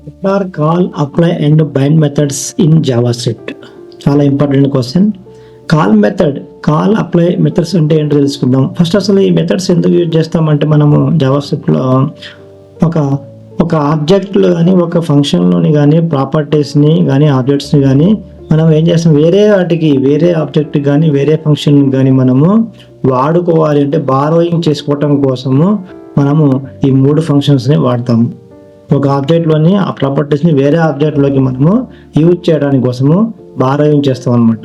What are call, apply and bind methods in JavaScript? చాలా important question. Call apply methods అంటే ఏంటో తెలుసుకుందాం. First అసలు ఈ మెథడ్స్ ఎందుకు యూజ్ చేస్తామంటే మనము జావాస్క్రిప్ట్లో ఒక ఆబ్జెక్ట్లో కానీ ఒక ఫంక్షన్లోని కానీ ప్రాపర్టీస్ని కానీ ఆబ్జెక్ట్స్ని కానీ మనం ఏం చేస్తాం, వేరే ఆబ్జెక్ట్ కానీ వేరే ఫంక్షన్ కానీ మనము వాడుకోవాలి అంటే బారోయింగ్ చేసుకోవటం కోసము మనము ఈ 3 ఫంక్షన్స్ని వాడతాము. ఒక ఆబ్జెక్ట్లోని ఆ ప్రాపర్టీస్ని వేరే ఆబ్జెక్ట్లోకి మనము యూజ్ చేయడానికి కోసము బారోయింగ్ చేస్తాం అనమాట.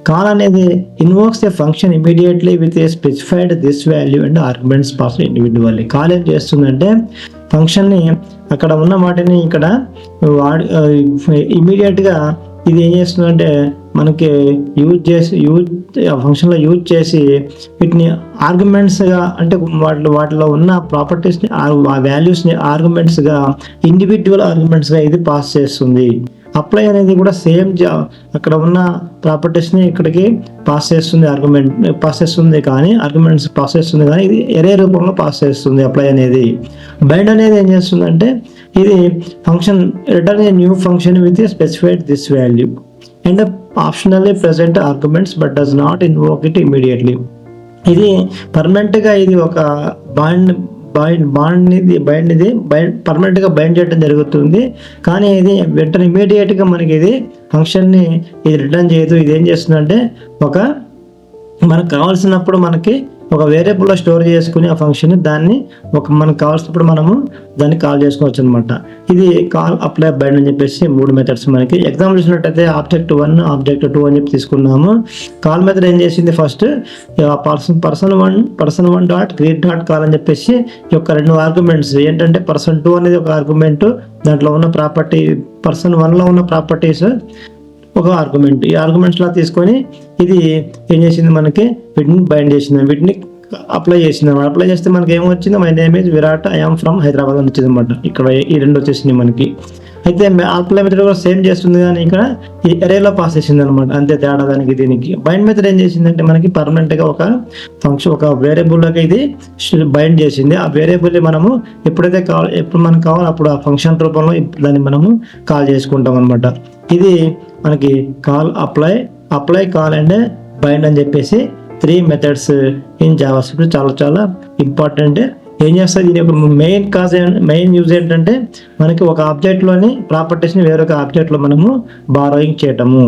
కాల్ అనేది invokes A function immediately with a specified this value and arguments pass individually. Call ఏం చేస్తుందంటే ఫంక్షన్ని అక్కడ ఉన్న వాటిని ఇక్కడ ఇమీడియట్గా ఇది ఏం చేస్తుందంటే మనకి ఫంక్షన్లో యూజ్ చేసి వీటిని ఆర్గ్యుమెంట్స్గా అంటే వాటిలో ఉన్న ప్రాపర్టీస్ని ఆ వాల్యూస్ని ఆర్గ్యుమెంట్స్గా ఇండివిజువల్ ఆర్గ్యుమెంట్స్గా ఇది పాస్ చేస్తుంది. అప్లై అనేది కూడా సేమ్ అక్కడ ఉన్న ప్రాపర్టీస్ని ఇక్కడికి పాస్ చేస్తుంది కానీ ఇది ఎరే రూపంలో పాస్ చేస్తుంది అప్లై అనేది. బైండ్ అనేది ఏం చేస్తుందంటే ఇది function return a new function with a specified this value and optionally present arguments but does not invoke it immediately. ఇది పర్మనెంట్గా ఇది ఒక పర్మనెంట్గా బైండ్ చేయడం జరుగుతుంది. కానీ ఇది వెంటనే ఇమీడియట్గా మనకి ఇది ఫంక్షన్ని ఇది రిటర్న్ చేయదు. ఇది ఏం చేస్తుందంటే మనకు కావాల్సినప్పుడు మనకి ఒక వేరియబుల్లో స్టోర్ చేసుకుని ఆ ఫంక్షన్ దాన్ని మనకు కావాల్సినప్పుడు మనము దాన్ని కాల్ చేసుకోవచ్చు అనమాట. ఇది కాల్, అప్లై, బైండ్ అని చెప్పేసి 3 మెథడ్స్ మనకి. ఎగ్జాంపుల్ చూసినట్టయితే ఆబ్జెక్ట్ 1 ఆబ్జెక్ట్ 2 అని చెప్పి తీసుకున్నాము. కాల్ మెథడ్ ఏం చేసింది, first person1 dot create dot call అని చెప్పేసి ఈ యొక్క 2 ఆర్గ్యుమెంట్స్ ఏంటంటే person2 అనేది ఒక ఆర్గ్యుమెంట్, దాంట్లో ఉన్న ప్రాపర్టీ person1లో ఉన్న ప్రాపర్టీస్ ఒక ఆర్గ్యుమెంట్. ఈ ఆర్గ్యుమెంట్స్ లా తీసుకొని ఇది ఏం చేసింది, మనకి వీటిని బైండ్ చేసింది, వీటిని అప్లై చేసింది అనమాట. అప్లై చేస్తే మనకి ఏమొచ్చింది, my name is Virat, I'm from Hyderabad అని వచ్చింది అనమాట. ఇక్కడ ఈ 2 వచ్చేసింది మనకి. అయితే అప్లై మెథడ్ కూడా సేమ్ చేస్తుంది కానీ ఇక్కడ ఈ ఎరేలో పాస్ చేసింది అనమాట. అంతే తేడా దానికి దీనికి. బైండ్ మెథడ్ ఏం చేసిందంటే మనకి పర్మనెంట్గా ఒక ఫంక్షన్ ఒక వేరియబుల్లోకి ఇది బైండ్ చేసింది. ఆ వేరియబుల్ని మనము ఎప్పుడు మనకు కావాలి అప్పుడు ఆ ఫంక్షన్ రూపంలో దాన్ని మనము కాల్ చేసుకుంటాం అనమాట. ఇది మనకి call, apply, call and bind అని చెప్పేసి 3 మెథడ్స్ ఇన్ జావాస్క్రిప్ట్. చాలా ఇంపార్టెంట్. ఏం చేస్తుంది, దీని యొక్క మెయిన్ యూజ్ ఏంటంటే మనకి ఒక ఆబ్జెక్ట్లోని ప్రాపర్టీస్ని వేరొక ఆబ్జెక్ట్లో మనము బారోయింగ్ చేయటము.